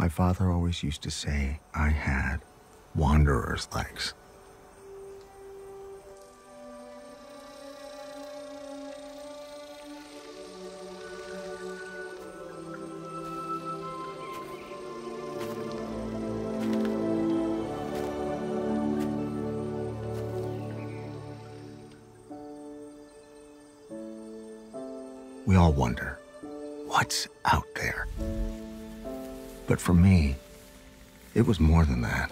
My father always used to say I had wanderer's legs. We all wonder, what's out there? But for me, it was more than that.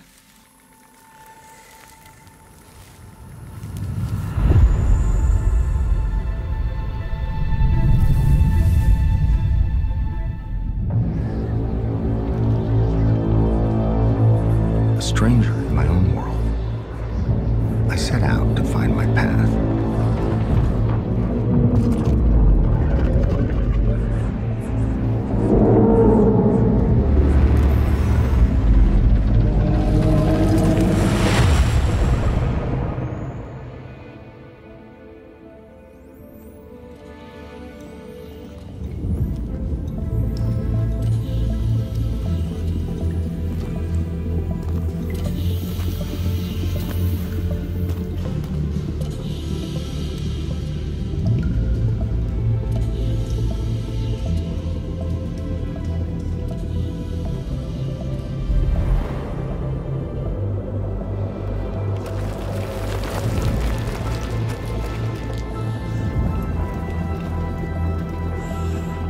A stranger in my own world, I set out to find my path.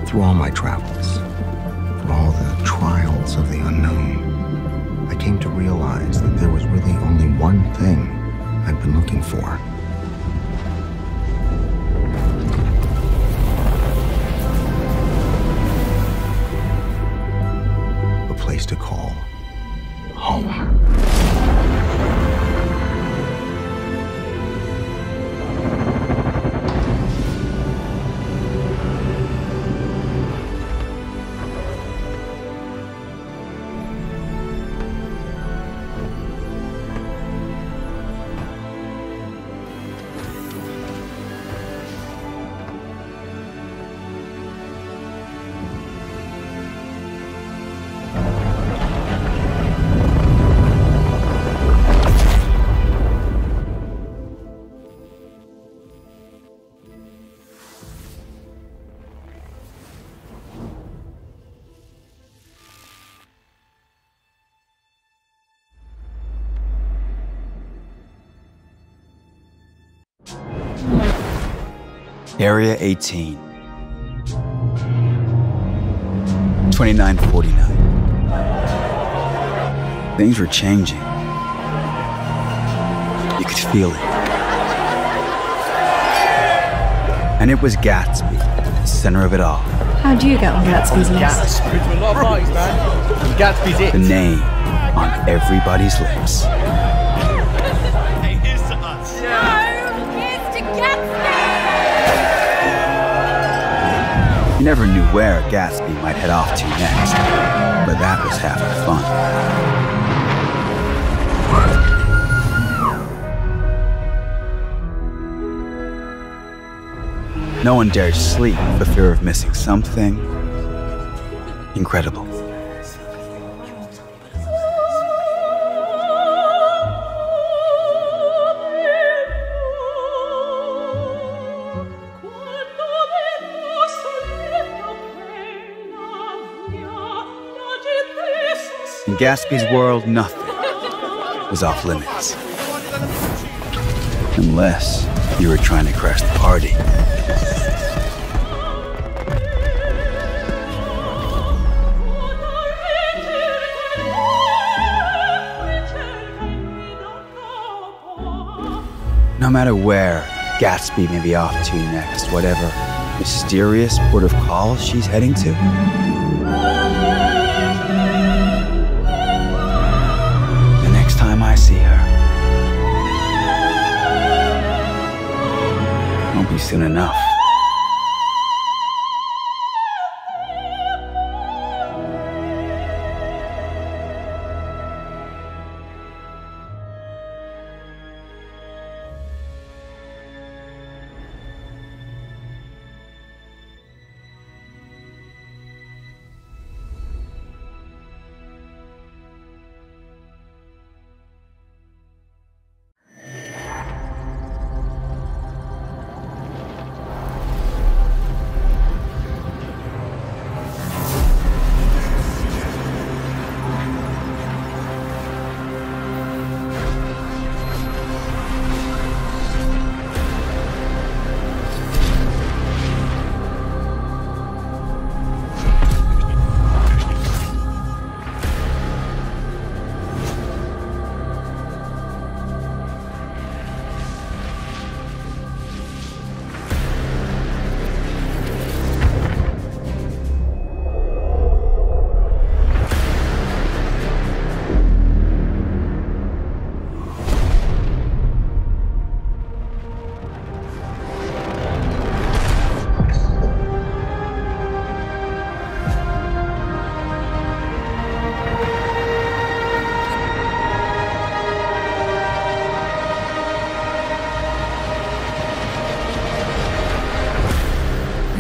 Through all my travels, through all the trials of the unknown, I came to realize that there was really only one thing I'd been looking for. A place to call home. Area 18. 2949. Things were changing. You could feel it. And it was Gatsby, the center of it all. How do you get on Gatsby's list? Gatsby's it. The name on everybody's lips. Hey, here's to us. You never knew where Gatsby might head off to next, but that was half the fun. No one dared sleep for fear of missing something incredible. In Gatsby's world, nothing was off limits. Unless you were trying to crash the party. No matter where Gatsby may be off to next, whatever mysterious port of call she's heading to, the next time I see her, won't be soon enough.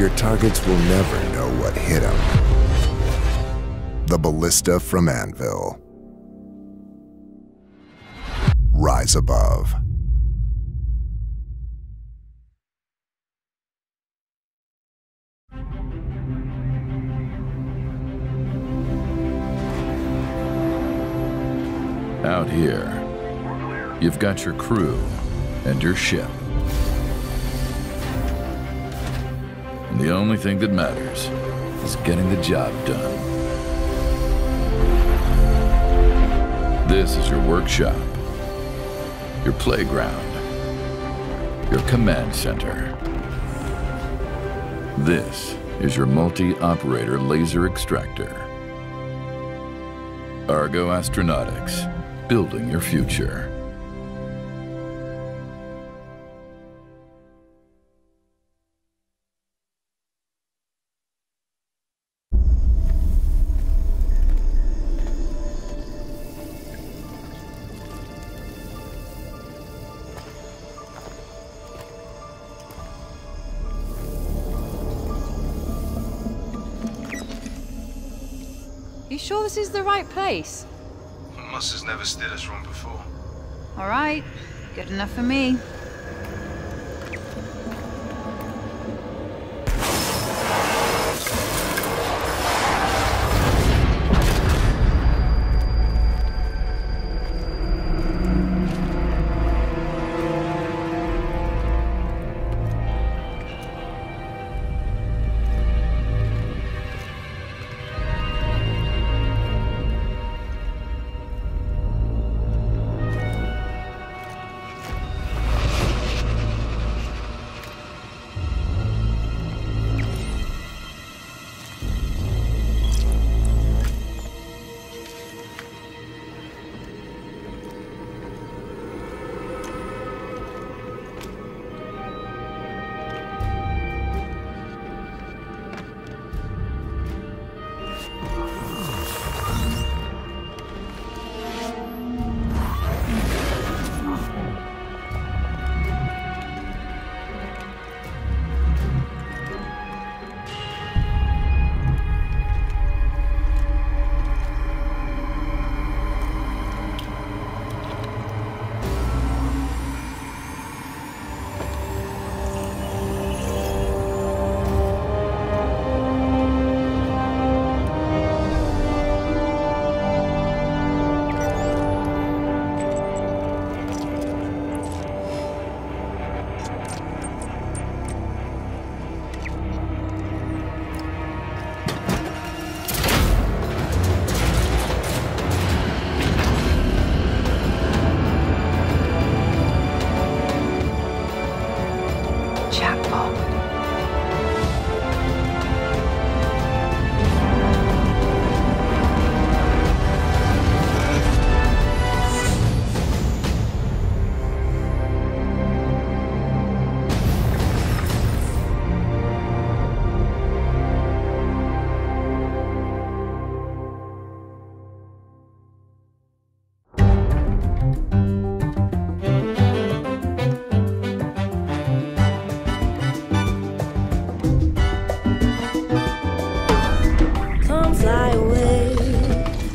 your targets will never know what hit them. The Ballista from Anvil. Rise above. Out here, you've got your crew and your ship. And the only thing that matters is getting the job done. This is your workshop, your playground, your command center. This is your multi-operator laser extractor. Argo Astronautics, building your future. You sure this is the right place? Moss has never steered us wrong before. All right, good enough for me.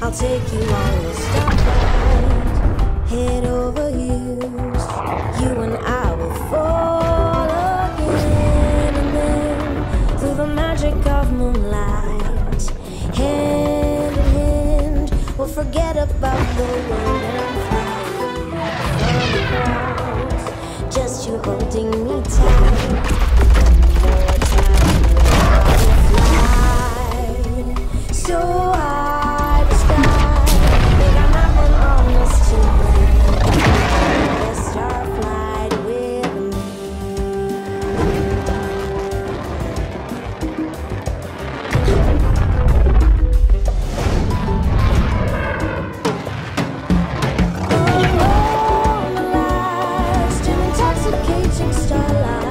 I'll take you on the stoplight, head over heels. You and I will fall again, and then through the magic of moonlight, hand in hand, we'll forget about the world and fly from the clouds. Just you holding me tight. More time, I will fly. So starlight.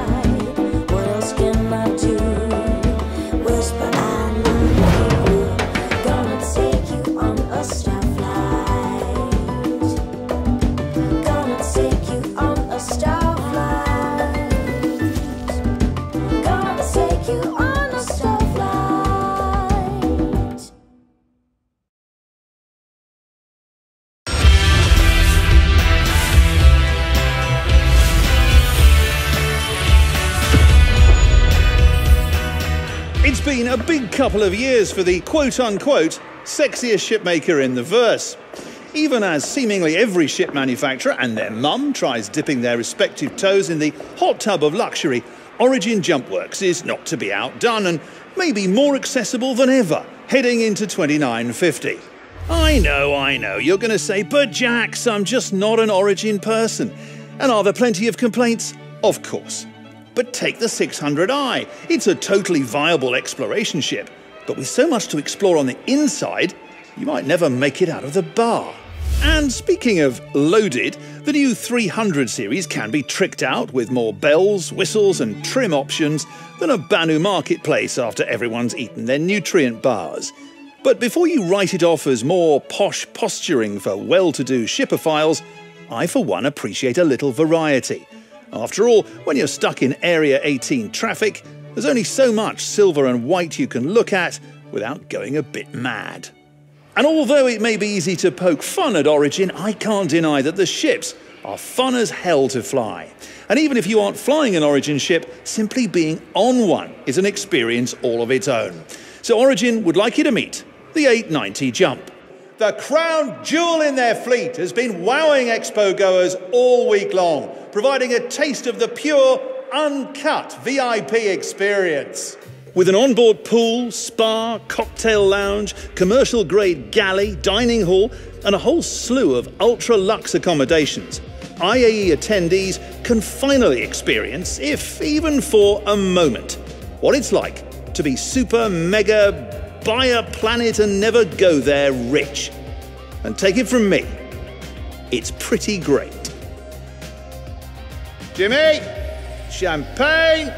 It's been a big couple of years for the quote-unquote sexiest shipmaker in the verse. Even as seemingly every ship manufacturer and their mum tries dipping their respective toes in the hot tub of luxury, Origin Jumpworks is not to be outdone and maybe more accessible than ever, heading into 2950. I know, you're going to say, but Jax, I'm just not an Origin person. And are there plenty of complaints? Of course. But take the 600i. It's a totally viable exploration ship. But with so much to explore on the inside, you might never make it out of the bar. And speaking of loaded, the new 300 series can be tricked out with more bells, whistles and trim options than a Banu marketplace after everyone's eaten their nutrient bars. But before you write it off as more posh posturing for well-to-do shipophiles, I for one appreciate a little variety. After all, when you're stuck in Area 18 traffic, there's only so much silver and white you can look at without going a bit mad. And although it may be easy to poke fun at Origin, I can't deny that the ships are fun as hell to fly. And even if you aren't flying an Origin ship, simply being on one is an experience all of its own. So Origin would like you to meet the 890 Jump. The crown jewel in their fleet has been wowing expo goers all week long, providing a taste of the pure, uncut VIP experience. With an onboard pool, spa, cocktail lounge, commercial-grade galley, dining hall, and a whole slew of ultra-luxe accommodations, IAE attendees can finally experience, if even for a moment, what it's like to be super, mega, buy a planet and never go there rich. And take it from me, it's pretty great. Jimmy, champagne.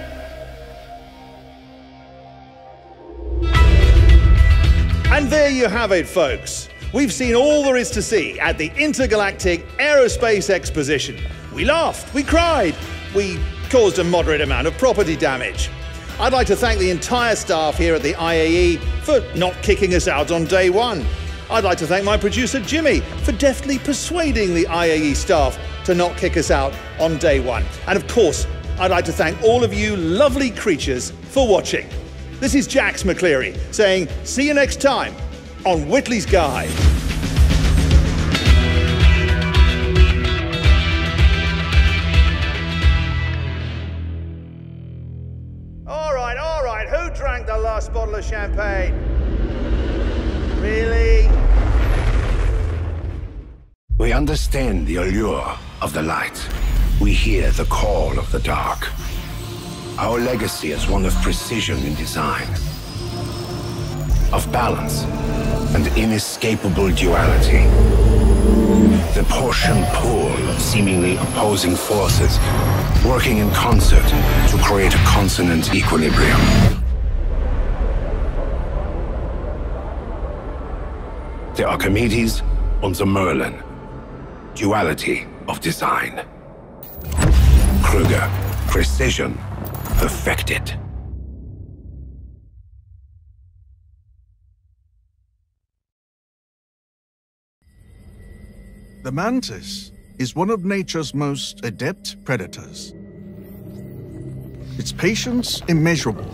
And there you have it, folks. We've seen all there is to see at the Intergalactic Aerospace Exposition. We laughed, we cried, we caused a moderate amount of property damage. I'd like to thank the entire staff here at the IAE for not kicking us out on day one. I'd like to thank my producer Jimmy for deftly persuading the IAE staff to not kick us out on day one. And of course, I'd like to thank all of you lovely creatures for watching. This is Jax McCleary saying, see you next time on Whitley's Guide. All right, who drank the last bottle of champagne? Really? We understand the allure of the light. We hear the call of the dark. Our legacy is one of precision in design, of balance and inescapable duality. The push and pull of seemingly opposing forces working in concert to create a consonant equilibrium. The Archimedes and the Merlin. Duality of design. Kruger. Precision. Perfected. The mantis is one of nature's most adept predators. Its patience immeasurable.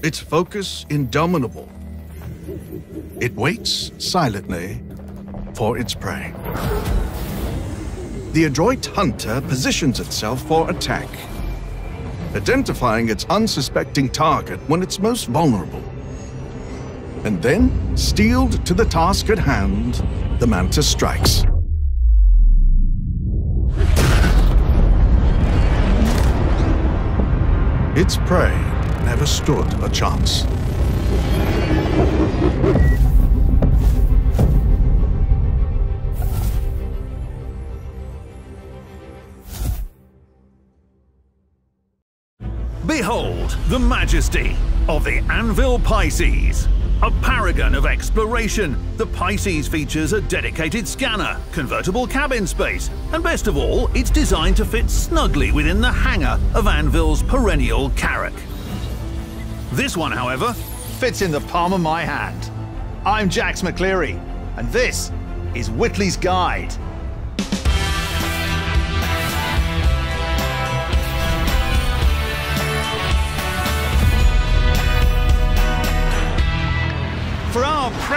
Its focus indomitable. It waits silently for its prey. The adroit hunter positions itself for attack, identifying its unsuspecting target when it's most vulnerable. And then, steeled to the task at hand, the mantis strikes. Its prey never stood a chance. Behold the majesty of the Anvil Pisces. A paragon of exploration, the Pisces features a dedicated scanner, convertible cabin space, and best of all, it's designed to fit snugly within the hangar of Anvil's perennial Carrack. This one, however, fits in the palm of my hand. I'm Jax McCleary, and this is Whitley's Guide.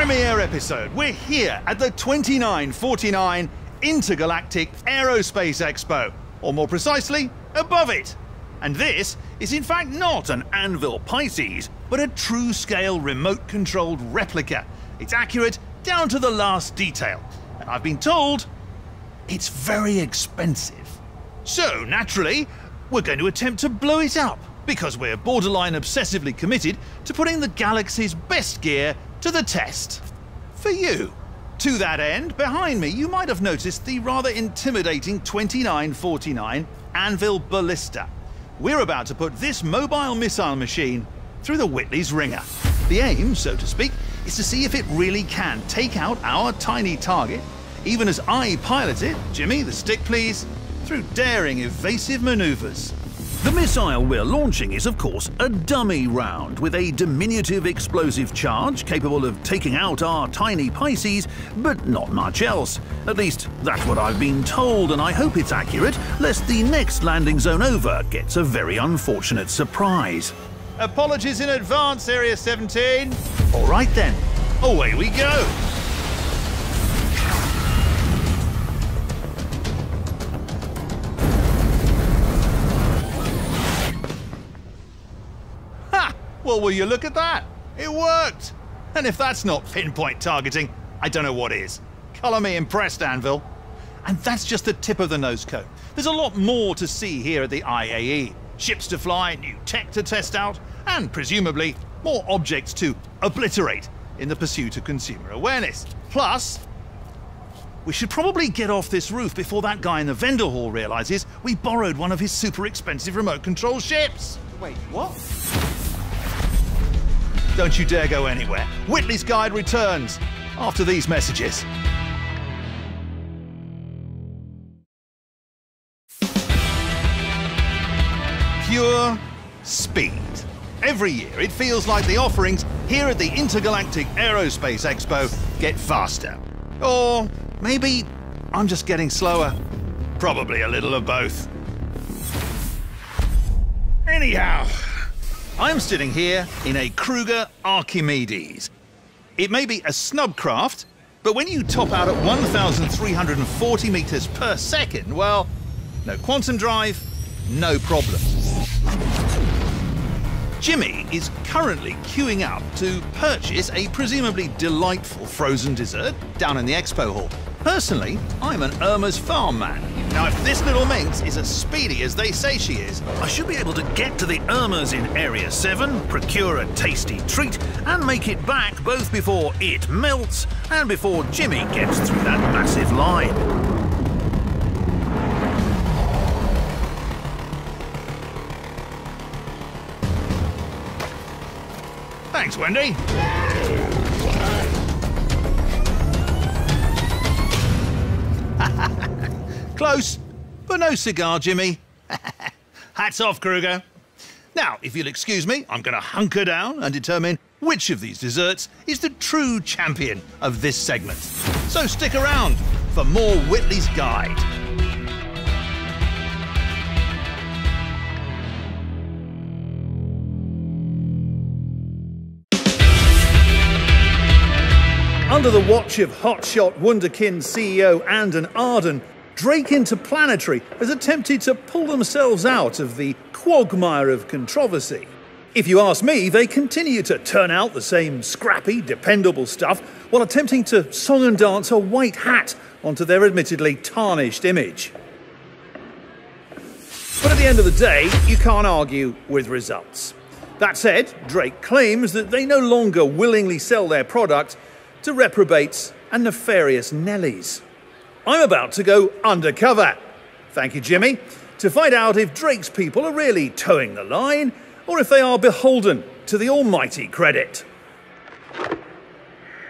premiere episode. We're here at the 2949 Intergalactic Aerospace Expo, or more precisely, above it. And this is in fact not an Anvil Pisces, but a true-scale remote-controlled replica. It's accurate down to the last detail, and I've been told it's very expensive. So, naturally, we're going to attempt to blow it up, because we're borderline obsessively committed to putting the galaxy's best gear to the test. For you. To that end, behind me you might have noticed the rather intimidating 2949 Anvil Ballista. We're about to put this mobile missile machine through the Whitley's ringer. The aim, so to speak, is to see if it really can take out our tiny target, even as I pilot it, Jimmy, the stick please, through daring evasive maneuvers. The missile we're launching is, of course, a dummy round with a diminutive explosive charge capable of taking out our tiny Pisces, but not much else. At least, that's what I've been told, and I hope it's accurate, lest the next landing zone over gets a very unfortunate surprise. Apologies in advance, Area 17. All right then, away we go. Well, will you look at that? It worked! And if that's not pinpoint targeting, I don't know what is. Colour me impressed, Anvil. And that's just the tip of the nose cone. There's a lot more to see here at the IAE. Ships to fly, new tech to test out, and presumably more objects to obliterate in the pursuit of consumer awareness. Plus, we should probably get off this roof before that guy in the vendor hall realises we borrowed one of his super expensive remote control ships. Wait, what? Don't you dare go anywhere. Whitley's Guide returns after these messages. Pure speed. Every year it feels like the offerings here at the Intergalactic Aerospace Expo get faster. Or maybe I'm just getting slower. Probably a little of both. Anyhow, I'm sitting here in a Kruger Archimedes. It may be a snub craft, but when you top out at 1,340 meters per second, well, no quantum drive, no problem. Jimmy is currently queuing up to purchase a presumably delightful frozen dessert down in the expo hall. Personally, I'm an Irma's farm man. Now, if this little minx is as speedy as they say she is, I should be able to get to the Irma's in Area 7, procure a tasty treat, and make it back both before it melts and before Jimmy gets through that massive line. Thanks, Wendy. Close, but no cigar, Jimmy. Hats off, Kruger. Now, if you'll excuse me, I'm going to hunker down and determine which of these desserts is the true champion of this segment. So stick around for more Whitley's Guide. Under the watch of hotshot Wunderkind CEO Andon Arden, Drake Interplanetary has attempted to pull themselves out of the quagmire of controversy. If you ask me, they continue to turn out the same scrappy, dependable stuff while attempting to song and dance a white hat onto their admittedly tarnished image. But at the end of the day, you can't argue with results. That said, Drake claims that they no longer willingly sell their product to reprobates and nefarious Nellies. I'm about to go undercover, thank you Jimmy, to find out if Drake's people are really towing the line or if they are beholden to the almighty credit.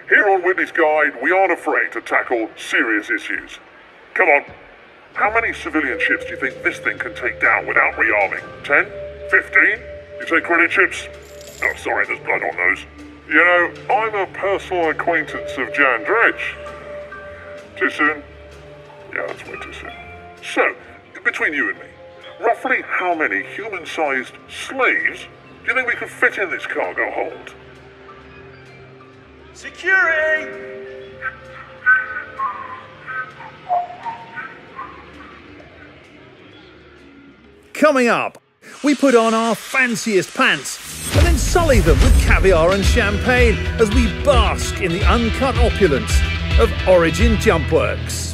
Here on Whitley's Guide, we aren't afraid to tackle serious issues. Come on, how many civilian ships do you think this thing can take down without rearming? 10? 15? You say credit ships? Oh, sorry, there's blood on those. You know, I'm a personal acquaintance of Jan Dredge. Too soon? Yeah, that's way too soon. So, between you and me, roughly how many human-sized slaves do you think we could fit in this cargo hold? Security! Coming up, we put on our fanciest pants and then sully them with caviar and champagne as we bask in the uncut opulence of Origin Jumpworks.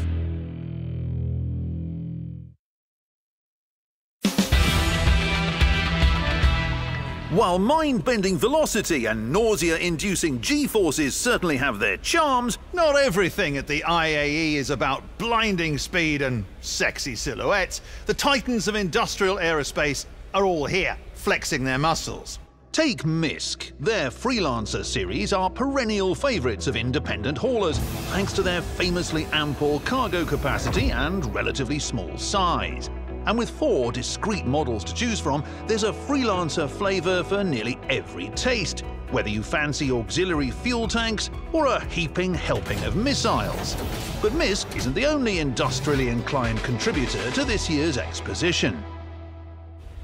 While mind-bending velocity and nausea-inducing G-forces certainly have their charms, not everything at the IAE is about blinding speed and sexy silhouettes. The titans of industrial aerospace are all here, flexing their muscles. Take MISC. Their Freelancer series are perennial favourites of independent haulers, thanks to their famously ample cargo capacity and relatively small size. And with 4 discrete models to choose from, there's a Freelancer flavour for nearly every taste, whether you fancy auxiliary fuel tanks or a heaping helping of missiles. But MISC isn't the only industrially inclined contributor to this year's exposition.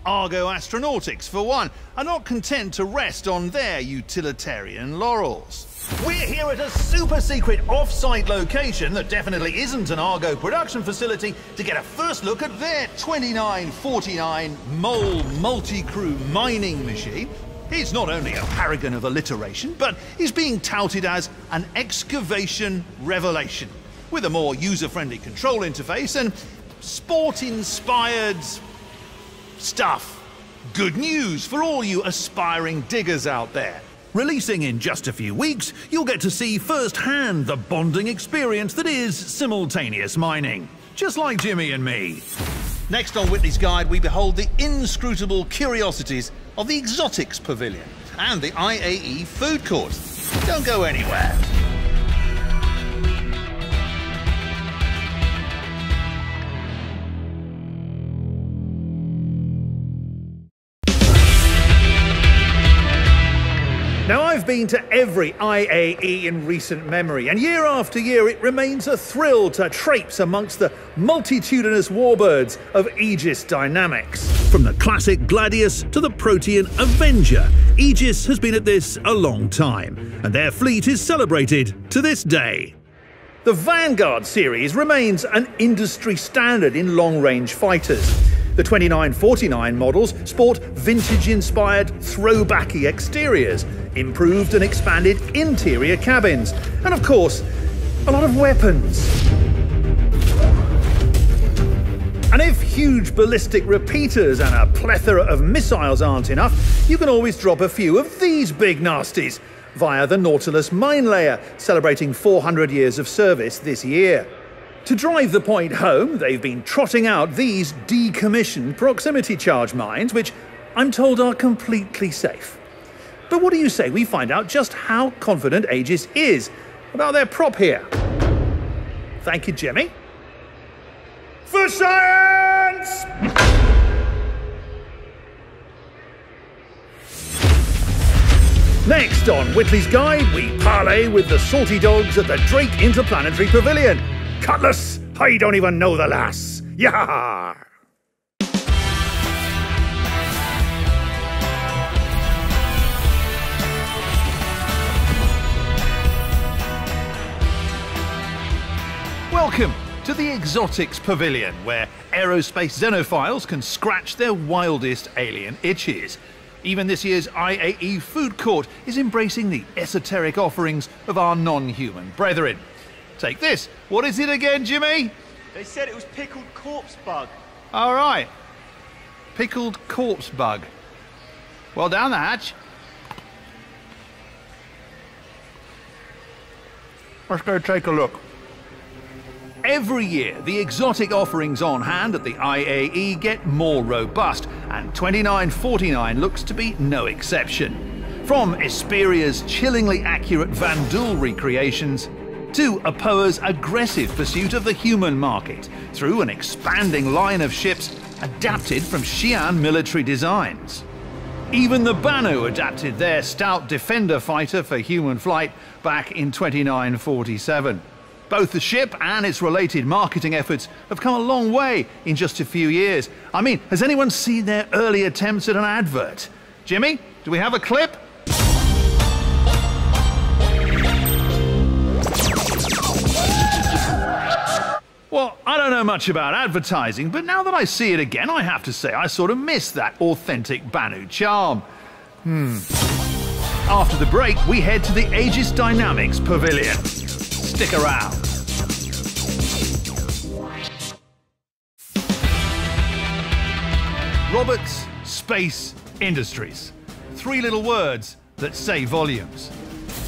Argo Astronautics, for one, are not content to rest on their utilitarian laurels. We're here at a super-secret off-site location that definitely isn't an Argo production facility to get a first look at their 2949 MOL multi-crew mining machine. It's not only a paragon of alliteration, but is being touted as an excavation revelation, with a more user-friendly control interface and sport-inspired stuff. Good news for all you aspiring diggers out there. Releasing in just a few weeks, you'll get to see firsthand the bonding experience that is simultaneous mining, just like Jimmy and me. Next on Whitley's Guide, we behold the inscrutable curiosities of the Exotics Pavilion and the IAE Food Court. Don't go anywhere. Now, I've been to every IAE in recent memory, and year after year it remains a thrill to traipse amongst the multitudinous warbirds of Aegis Dynamics. From the classic Gladius to the Protean Avenger, Aegis has been at this a long time, and their fleet is celebrated to this day. The Vanguard series remains an industry standard in long-range fighters. The 2949 models sport vintage-inspired, throwbacky exteriors, improved and expanded interior cabins, and of course, a lot of weapons. And if huge ballistic repeaters and a plethora of missiles aren't enough, you can always drop a few of these big nasties via the Nautilus mine layer, celebrating 400 years of service this year. To drive the point home, they've been trotting out these decommissioned proximity charge mines, which I'm told are completely safe. But what do you say we find out just how confident Aegis is about their prop here? Thank you, Jimmy. For science! Next on Whitley's Guide, we parley with the salty dogs at the Drake Interplanetary Pavilion. Cutlass, I don't even know the lass. Yah! Welcome to the Exotics Pavilion, where aerospace xenophiles can scratch their wildest alien itches. Even this year's IAE Food Court is embracing the esoteric offerings of our non-human brethren. Take this. What is it again, Jimmy? They said it was pickled corpse bug. All right. Pickled corpse bug. Well, down the hatch. Let's go take a look. Every year, the exotic offerings on hand at the IAE get more robust, and 2949 looks to be no exception. From Esperia's chillingly accurate Vandul recreations to Apoa's aggressive pursuit of the human market through an expanding line of ships adapted from Xi'an military designs. Even the Banu adapted their stout Defender fighter for human flight back in 2947. Both the ship and its related marketing efforts have come a long way in just a few years. I mean, has anyone seen their early attempts at an advert? Jimmy, do we have a clip? Well, I don't know much about advertising, but now that I see it again, I have to say I sort of miss that authentic Banu charm. After the break, we head to the Aegis Dynamics Pavilion. Stick around. Roberts Space Industries. 3 little words that say volumes.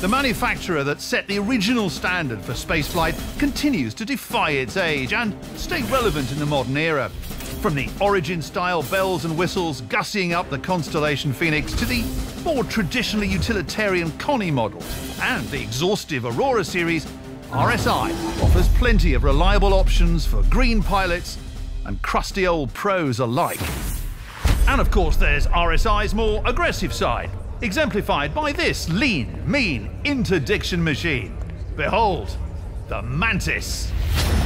The manufacturer that set the original standard for spaceflight continues to defy its age and stay relevant in the modern era. From the Origin-style bells and whistles gussying up the Constellation Phoenix to the more traditionally utilitarian Connie models and the exhaustive Aurora series, RSI offers plenty of reliable options for green pilots and crusty old pros alike. And of course there's RSI's more aggressive side, exemplified by this lean, mean interdiction machine. Behold, the Mantis.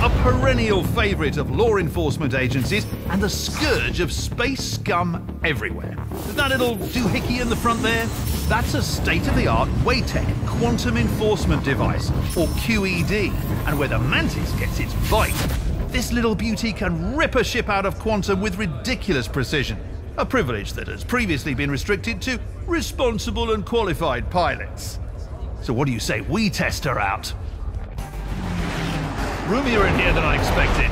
A perennial favourite of law enforcement agencies and the scourge of space scum everywhere. That little doohickey in the front there? That's a state-of-the-art WATEC quantum enforcement device, or QED, and where the Mantis gets its bite. This little beauty can rip a ship out of quantum with ridiculous precision, a privilege that has previously been restricted to responsible and qualified pilots. So what do you say we test her out? Roomier in here than I expected.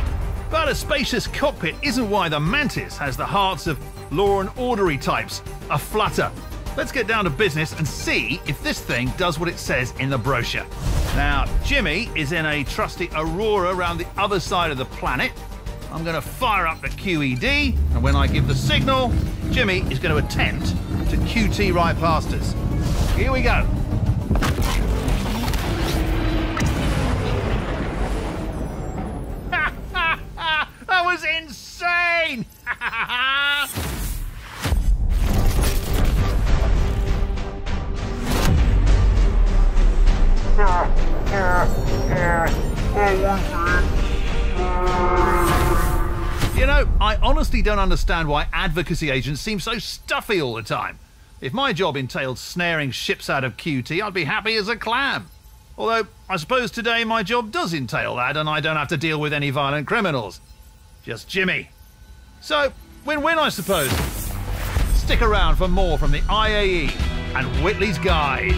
But a spacious cockpit isn't why the Mantis has the hearts of law and ordery types aflutter. Let's get down to business and see if this thing does what it says in the brochure. Now, Jimmy is in a trusty Aurora around the other side of the planet. I'm going to fire up the QED, and when I give the signal, Jimmy is going to attempt to QT right past us. Here we go. That was insane! You know, I honestly don't understand why advocacy agents seem so stuffy all the time. If my job entailed snaring ships out of QT, I'd be happy as a clam. Although, I suppose today my job does entail that and I don't have to deal with any violent criminals. Just Jimmy. So, win-win, I suppose. Stick around for more from the IAE and Whitley's Guide.